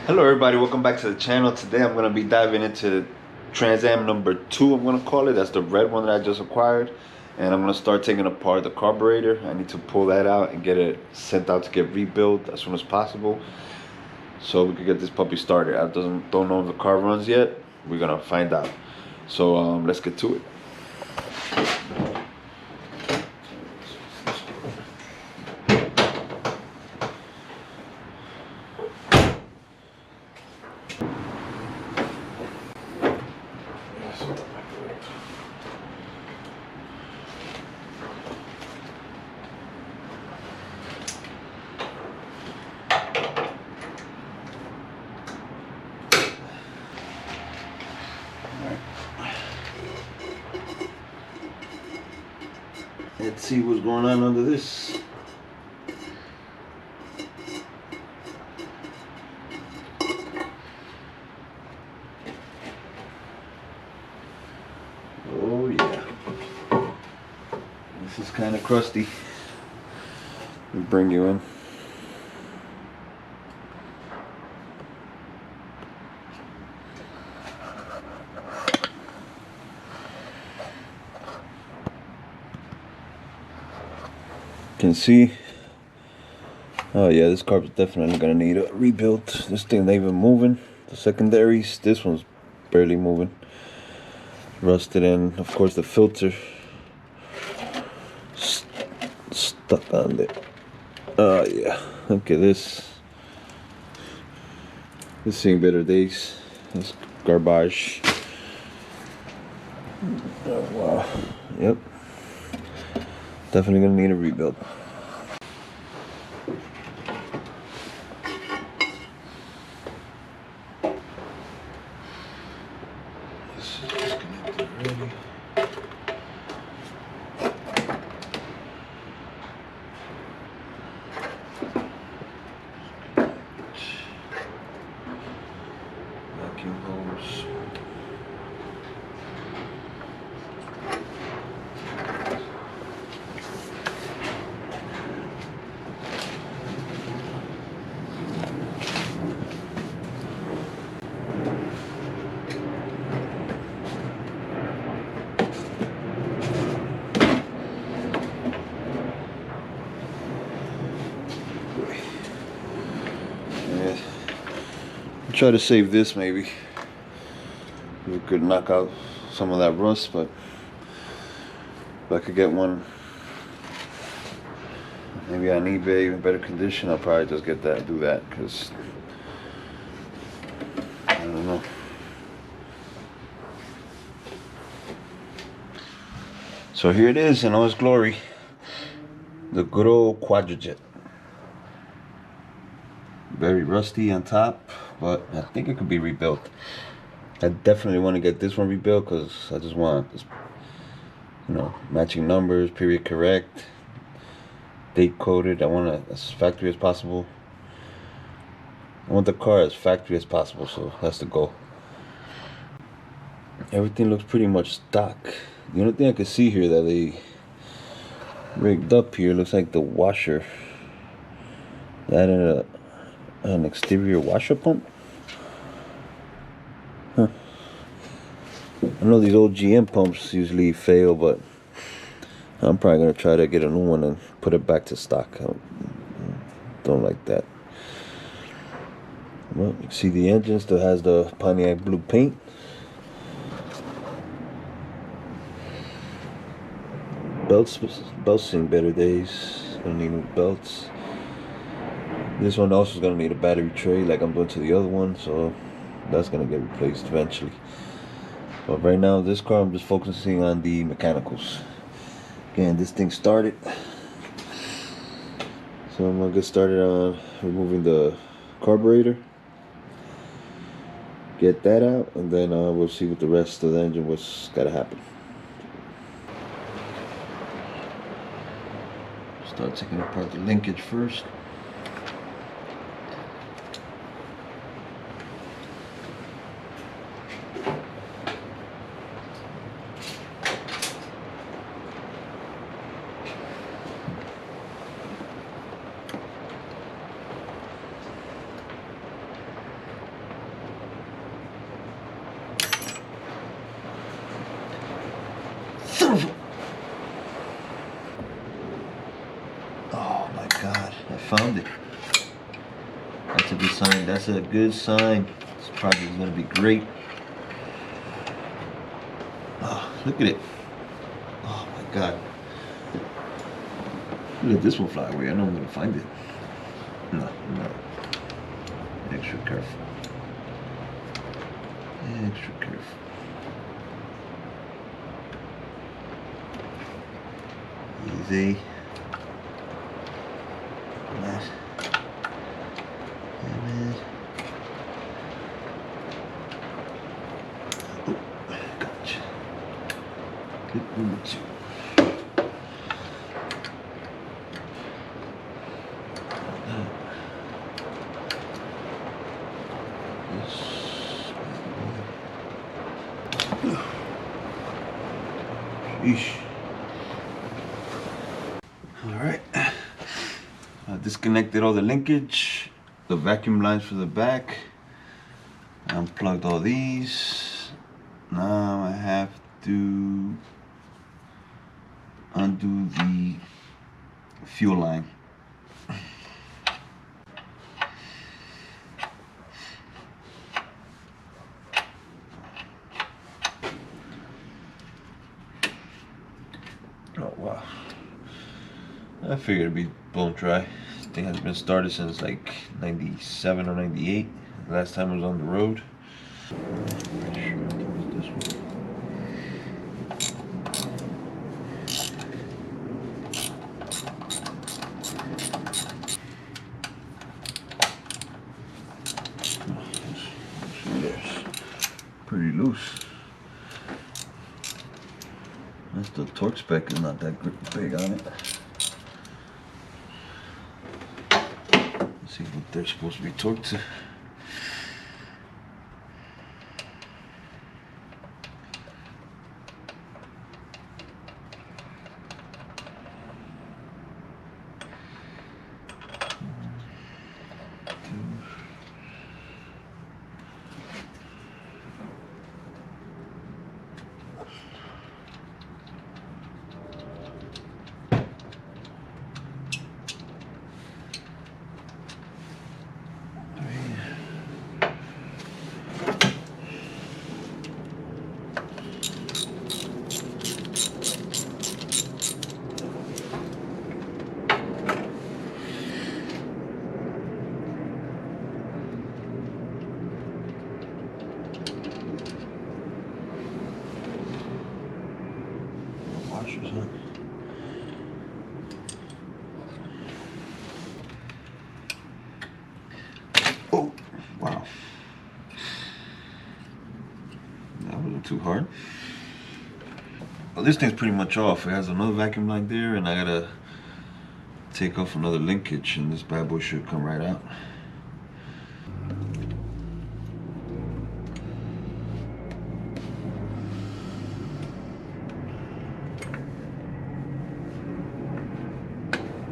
Hello everybody, welcome back to the channel. Today I'm going to be diving into Trans Am number 2, I'm going to call it. That's the red one that I just acquired. And I'm going to start taking apart the carburetor. I need to pull that out and get it sent out to get rebuilt as soon as possible, so we can get this puppy started. I don't know if the car runs yet. We're going to find out. So let's get to it. Let's see what's going on under this. Oh yeah. This is kind of crusty. Let me bring you in. Can see, oh yeah, this car's definitely gonna need a rebuild. This thing not even moving. The secondaries, this one's barely moving. Rusted in. Of course the filter stuck on there. Oh yeah, look at this. This thing better days. This garbage. Oh wow. Yep. Definitely gonna need a rebuild. This is disconnected already. Vacuum hose. Yeah. Try to save this maybe. We could knock out some of that rust, but if I could get one maybe on eBay in better condition, I'll probably just get that, do that, because I don't know. So here it is in all its glory, the good old Quadrajet. Very rusty on top, but I think it could be rebuilt. I definitely want to get this one rebuilt because I just want this, matching numbers, period correct, date coded. I want it as factory as possible. I want the car as factory as possible, so that's the goal. Everything looks pretty much stock. The only thing I can see here that they rigged up here looks like the washer. They added an exterior washer pump. Huh. I know these old GM pumps usually fail, but I'm probably gonna try to get a new one and put it back to stock. I don't like that. Well, you can see the engine still has the Pontiac blue paint. Belts seen better days. Gonna need new belts. This one also is gonna need a battery tray like I'm doing to the other one, so that's gonna get replaced eventually. But right now, this car, I'm just focusing on the mechanicals. Again, this thing started, so I'm gonna get started on removing the carburetor, get that out, and then we'll see with the rest of the engine what's gotta happen. Start taking apart the linkage first. Oh my God, I found it. That's a good sign. That's a good sign. This project is gonna be great. Oh, look at it. Oh my God. Look at this one fly away. I know I'm gonna find it. No. Extra careful. Extra careful. Easy. Nice. Damn it. Oh, gotcha. Clip number 2. Sheesh. Alright. I disconnected all the linkage, the vacuum lines for the back. I unplugged all these. Now I have to undo the fuel line. Oh wow. I figured it'd be bone dry. This thing has been started since like 97 or 98. Last time I was on the road. Pretty sure it was this one. Pretty loose. That's the torque spec is not that big on it. Let's see what they're supposed to be torqued to. Oh, wow. That wasn't too hard. Well, this thing's pretty much off. It has another vacuum line there, and I gotta take off another linkage, and this bad boy should come right out.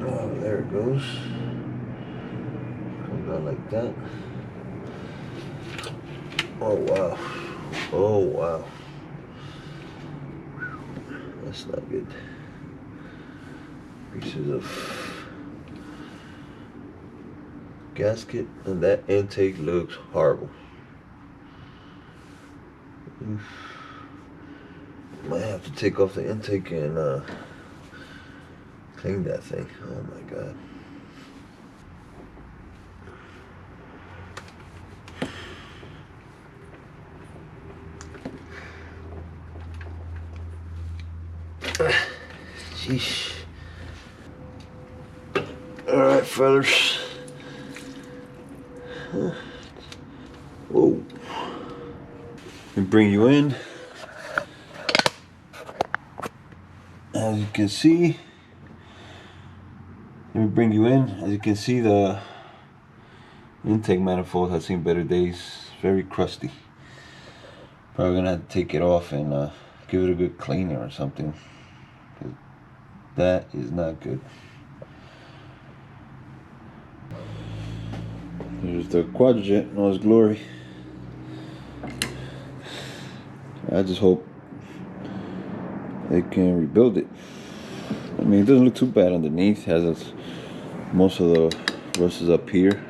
Oh, there it goes. Comes out like that. Oh wow. Oh wow. That's not good. Pieces of gasket, and that intake looks horrible. Might have to take off the intake and clean that thing. Oh my God. Sheesh. Alright, fellas. Whoa. And bring you in. As you can see, let me bring you in. As you can see, the intake manifold has seen better days. Very crusty. Probably gonna have to take it off and give it a good cleaner or something. That is not good. There's the Quadrajet in all its glory. I just hope they can rebuild it. I mean, it doesn't look too bad underneath. Most of the rust is up here.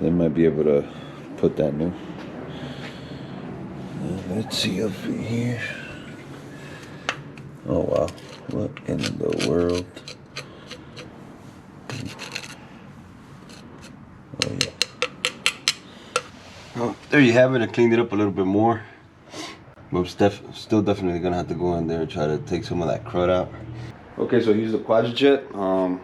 They might be able to put that new. Let's see up in here. Oh wow, what in the world? Oh yeah. Oh, there you have it. I cleaned it up a little bit more. But I'm still definitely gonna have to go in there and try to take some of that crud out. Okay, so here's the Quadrajet. I'm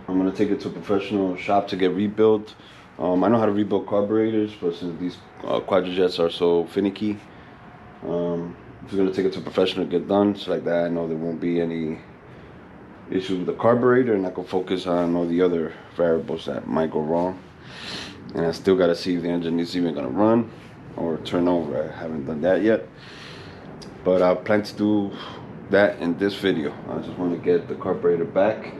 gonna take it to a professional shop to get rebuilt. I know how to rebuild carburetors, but since these Quadrajets are so finicky, if you're gonna take it to a professional to get done, so like that, I know there won't be any issues with the carburetor, and I can focus on all the other variables that might go wrong. And I still gotta see if the engine is even gonna run or turn over. I haven't done that yet, but I plan to do that in this video. I just want to get the carburetor back.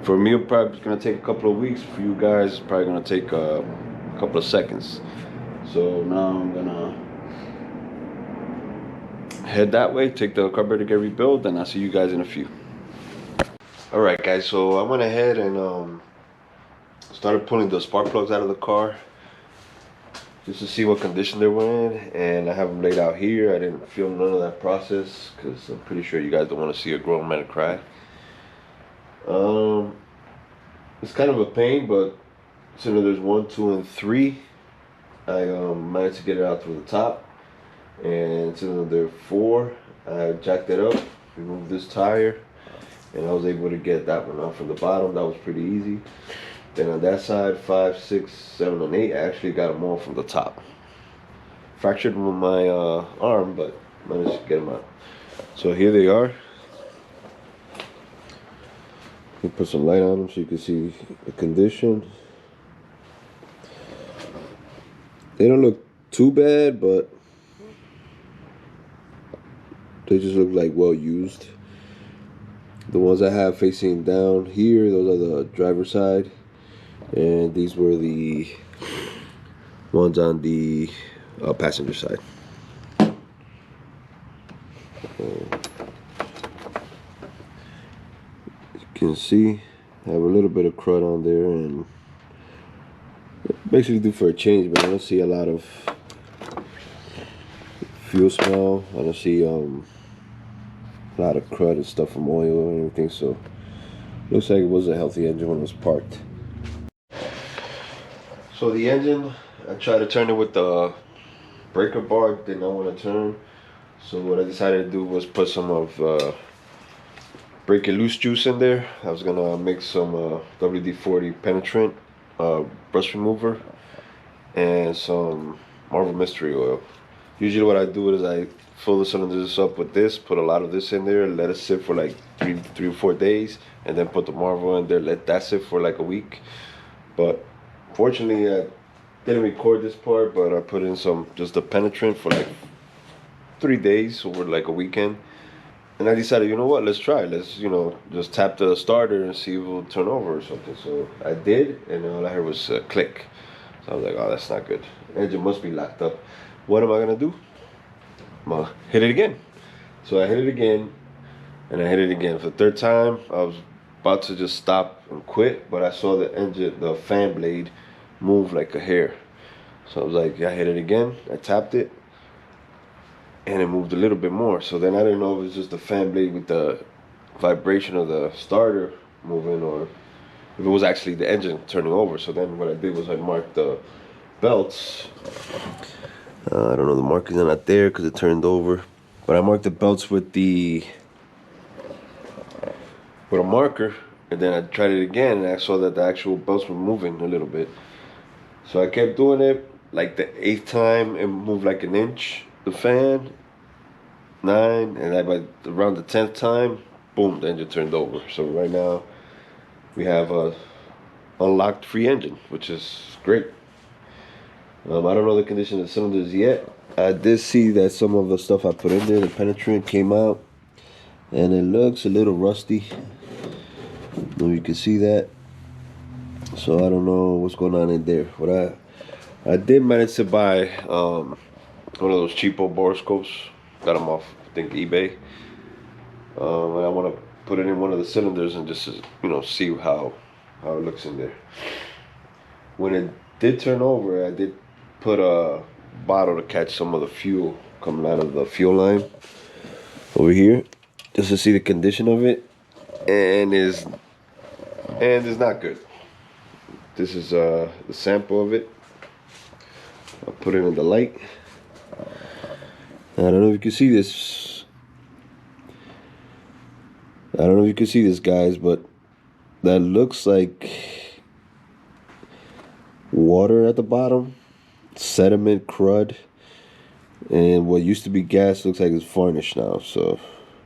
For me, it's probably gonna take a couple of weeks. For you guys, it's probably gonna take a couple of seconds. So now I'm gonna head that way, take the carburetor, get rebuilt, and I'll see you guys in a few. All right, guys. So I went ahead and started pulling the spark plugs out of the car just to see what condition they were in, and I have them laid out here. I didn't film none of that process because I'm pretty sure you guys don't want to see a grown man cry. It's kind of a pain, but since there's 1, 2, and 3, I managed to get it out through the top, and since there's 4, I jacked it up, removed this tire, and I was able to get that one out from the bottom. That was pretty easy. Then on that side, 5, 6, 7, and 8, I actually got them all from the top. Fractured my arm, but managed to get them out. So here they are. Let me put some light on them so you can see the condition. They don't look too bad, but they just look like well used. The ones I have facing down here, those are the driver's side. And these were the ones on the passenger side. As you can see, I have a little bit of crud on there, and basically due for a change, but I don't see a lot of fuel smell. I don't see a lot of crud and stuff from oil or anything, so looks like it was a healthy engine when it was parked. So the engine, I tried to turn it with the breaker bar, did not want to turn. So what I decided to do was put some of break it loose juice in there. I was gonna mix some WD-40 penetrant brush remover and some Marvel Mystery Oil. Usually what I do is I fill the cylinders up with this, put a lot of this in there, let it sit for like three or 4 days, and then put the Marvel in there, let that sit for like a week. But fortunately, I didn't record this part, but I put in just the penetrant for like 3 days over like a weekend. And I decided, you know what, let's try. Let's, just tap the starter and see if it will turn over or something. So I did, and all I heard was a click. So I was like, oh, that's not good. Engine must be locked up. What am I gonna do? I'm gonna hit it again. So I hit it again, and I hit it again. For the 3rd time, I was about to just stop and quit, but I saw the fan blade move like a hair. So I was like, I hit it again. I tapped it, and it moved a little bit more. So then I didn't know if it was just the fan blade with the vibration of the starter moving, or if it was actually the engine turning over. So then what I did was I marked the belts. I don't know, the markings are not there because it turned over, but I marked the belts with a marker, and then I tried it again, and I saw that the actual belts were moving a little bit. So I kept doing it. Like the 8th time, it moved like an inch, the fan. 9, and by around the 10th time, boom, the engine turned over. So right now, we have a unlocked free engine, which is great. I don't know the condition of the cylinders yet. I did see that some of the stuff I put in there, the penetrant, came out, and it looks a little rusty. You can see that. So I don't know what's going on in there. But I did manage to buy one of those cheapo borescopes. Got them off, I think, eBay. And I want to put it in one of the cylinders and just, see how it looks in there. When it did turn over, I did put a bottle to catch some of the fuel coming out of the fuel line over here, just to see the condition of it, and is not good. This is the sample of it. I'll put it in the light. I don't know if you can see this. I don't know if you can see this, guys, but that looks like water at the bottom, sediment, crud, and what used to be gas looks like it's varnished now. So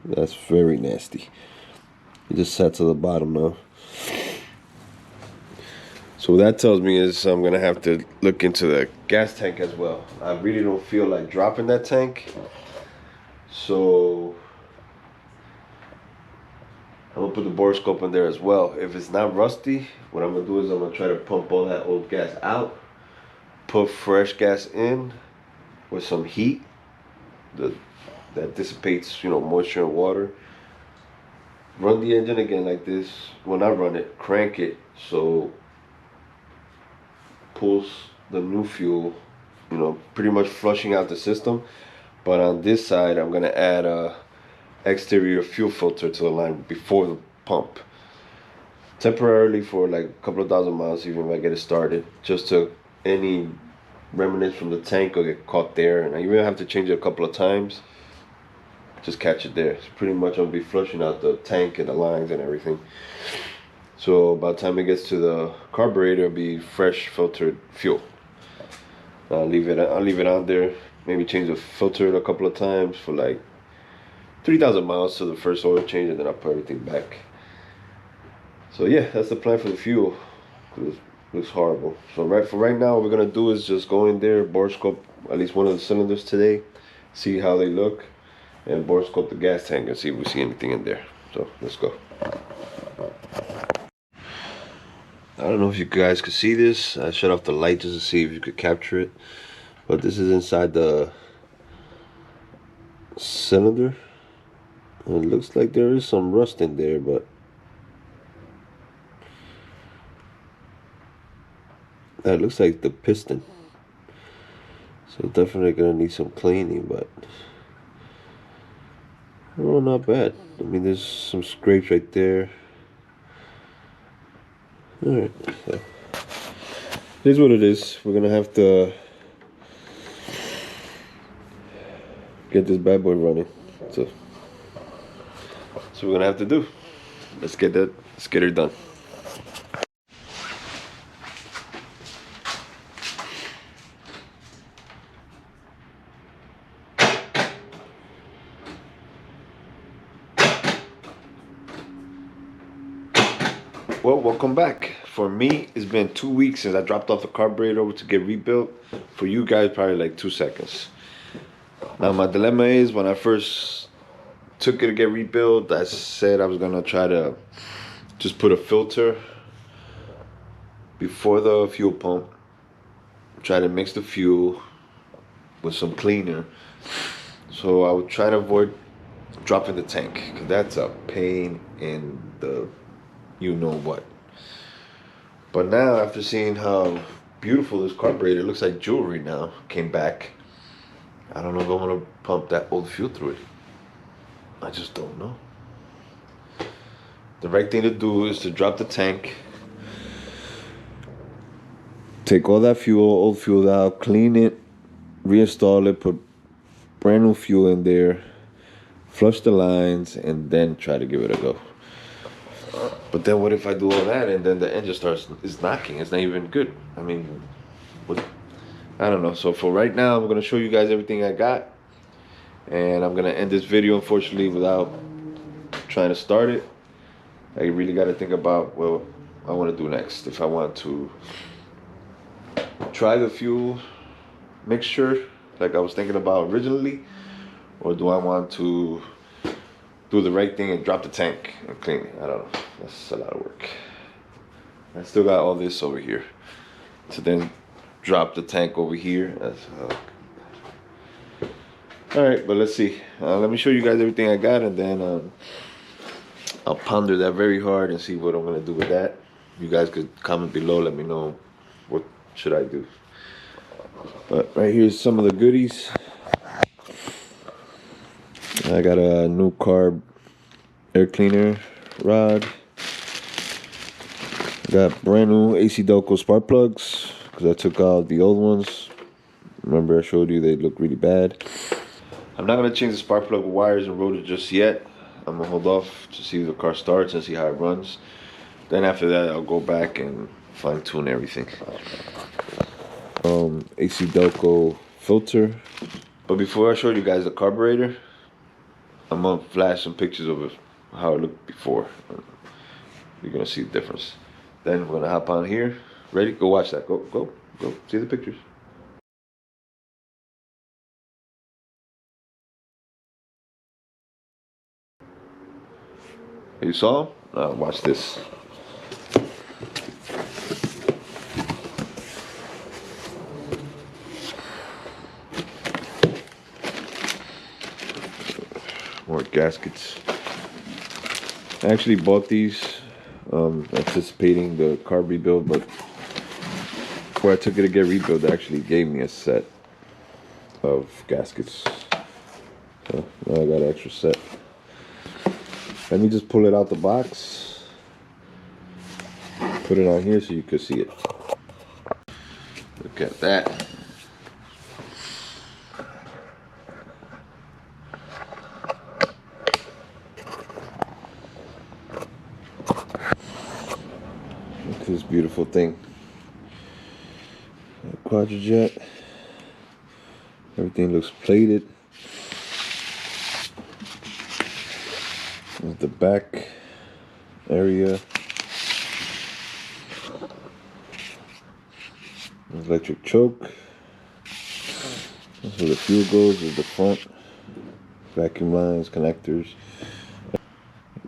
that's very nasty. It just sat to the bottom now. So what that tells me is I'm gonna have to look into the gas tank as well. I really don't feel like dropping that tank, so I'm gonna put the borescope in there as well. If it's not rusty, what I'm gonna do is I'm gonna try to pump all that old gas out, put fresh gas in with some heat that dissipates, moisture and water. Run the engine again like this. Well, not run it, crank it so pulls the new fuel, pretty much flushing out the system. But on this side, I'm gonna add a exterior fuel filter to the line before the pump, temporarily for like a couple of thousand miles, even if I get it started, just to any remnants from the tank will get caught there, and I even have to change it a couple of times. Just catch it there. It's pretty much I'll be flushing out the tank and the lines and everything. So by the time it gets to the carburetor, it'll be fresh filtered fuel. I'll leave it on there. Maybe change the filter a couple of times for like 3,000 miles to the first oil change, and then I'll put everything back. So yeah, that's the plan for the fuel. It looks horrible. So right now, what we're gonna do is just go in there, borescope at least one of the cylinders today, see how they look, and borescope the gas tank and see if we see anything in there. So let's go. I don't know if you guys could see this. I shut off the light just to see if you could capture it. But this is inside the cylinder. It looks like there is some rust in there, but that looks like the piston. So definitely gonna need some cleaning, but oh, not bad. I mean, there's some scrapes right there. Alright, so here's what it is. We're gonna have to get this bad boy running. So we're gonna have to do. Let's get her done. Well, welcome back. For me, it's been 2 weeks since I dropped off the carburetor over to get rebuilt. For you guys, probably like 2 seconds. Now, my dilemma is when I first took it to get rebuilt, I said I was gonna try to just put a filter before the fuel pump, try to mix the fuel with some cleaner, so I would try to avoid dropping the tank, because that's a pain in the you-know-what. But now, after seeing how beautiful this carburetor looks like jewelry now, came back, I don't know if I want to pump that old fuel through it. I just don't know. The right thing to do is to drop the tank, take all that fuel, old fuel out, clean it, reinstall it, put brand new fuel in there, flush the lines, and then try to give it a go. But then what if I do all that and then the engine is knocking? It's not even good. I mean, I don't know. So for right now, I'm going to show you guys everything I got. And I'm going to end this video, unfortunately, without trying to start it. I really got to think about what I want to do next. If I want to try the fuel mixture like I was thinking about originally, or do I want to do the right thing and drop the tank and clean it? I don't know. That's a lot of work. I still got all this over here to then drop the tank over here. All right, but let's see. Let me show you guys everything I got, and then I'll ponder that very hard and see what I'm gonna do with that. You guys could comment below, let me know what should I do. But right here's some of the goodies. I got a new carb air cleaner rod. Got brand new AC Delco spark plugs because I took out the old ones. Remember I showed you they look really bad. I'm not gonna change the spark plug wires and rotor just yet. I'm gonna hold off to see if the car starts and see how it runs. Then after that I'll go back and fine tune everything. AC Delco filter. But before I show you guys the carburetor, I'm gonna flash some pictures of it, how it looked before. You're gonna see the difference. Then we're gonna hop on here. Ready? Go watch that. Go. See the pictures. You saw them? Now watch this. More gaskets. I actually bought these anticipating the carb rebuild, but before I took it to get rebuilt, they actually gave me a set of gaskets. So now I got an extra set. Let me just pull it out the box, put it on here so you can see it. Look at that. Look at this beautiful thing. Quadrajet. Everything looks plated. There's the back area. Electric choke. That's where the fuel goes. Is the front. Vacuum lines, connectors.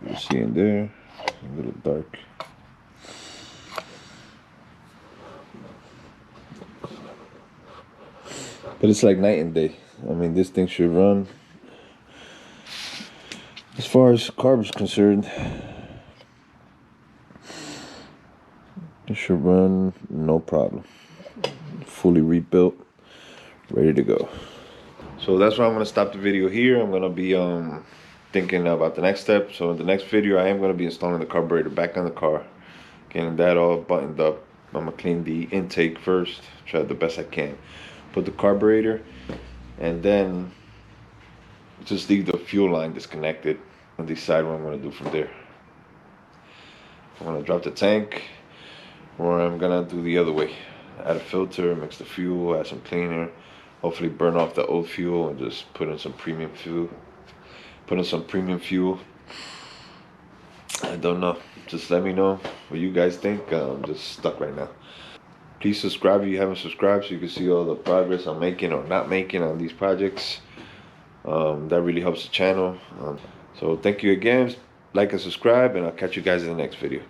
You see in there. A little dark. But it's like night and day. I mean, this thing should run. As far as carb is concerned, it should run no problem. Fully rebuilt, ready to go. So that's why I'm gonna stop the video here. I'm gonna be thinking about the next step. So in the next video, I am gonna be installing the carburetor back on the car, getting that all buttoned up. I'm gonna clean the intake first, try the best I can. Put the carburetor, and then just leave the fuel line disconnected and decide what I'm gonna do from there. I'm gonna drop the tank, or I'm gonna do the other way. Add a filter, mix the fuel, add some cleaner, hopefully burn off the old fuel and just put in some premium fuel. I don't know. Just let me know what you guys think. I'm just stuck right now. Please subscribe if you haven't subscribed so you can see all the progress I'm making or not making on these projects. That really helps the channel. So thank you again. Like and subscribe, and I'll catch you guys in the next video.